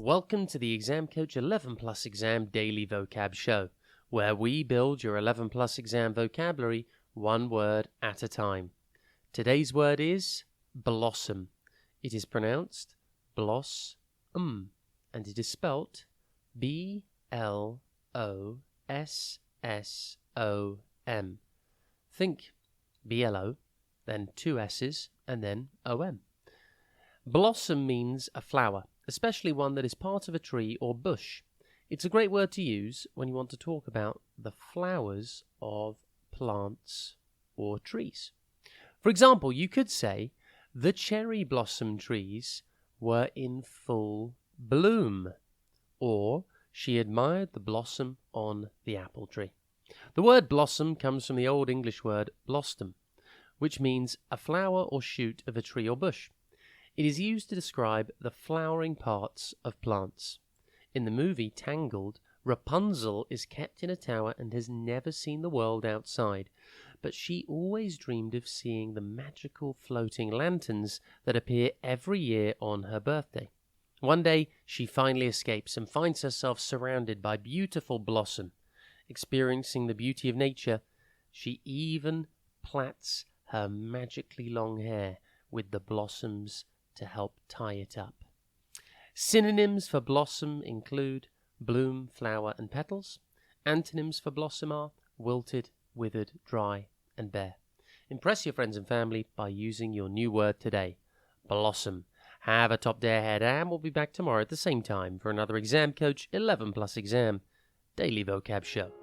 Welcome to the Exam Coach 11 Plus Exam Daily Vocab Show, where we build your 11 Plus exam vocabulary one word at a time. Today's word is blossom. It is pronounced bloss-um, and it is spelt B-L-O-S-S-O-M. Think B-L-O, then two S's, and then O-M. Blossom means a flower, especially one that is part of a tree or bush. It's a great word to use when you want to talk about the flowers of plants or trees. For example, you could say, the cherry blossom trees were in full bloom, or she admired the blossom on the apple tree. The word blossom comes from the Old English word blossom, which means a flower or shoot of a tree or bush. It is used to describe the flowering parts of plants. In the movie Tangled, Rapunzel is kept in a tower and has never seen the world outside, but she always dreamed of seeing the magical floating lanterns that appear every year on her birthday. One day, she finally escapes and finds herself surrounded by beautiful blossom. Experiencing the beauty of nature, she even plaits her magically long hair with the blossoms to help tie it up. Synonyms for blossom include bloom, flower, and petals. Antonyms for blossom are wilted, withered, dry, and bare. Impress your friends and family by using your new word today, blossom. Have a top day ahead, and we'll be back tomorrow at the same time for another Exam Coach 11 Plus Exam Daily Vocab Show.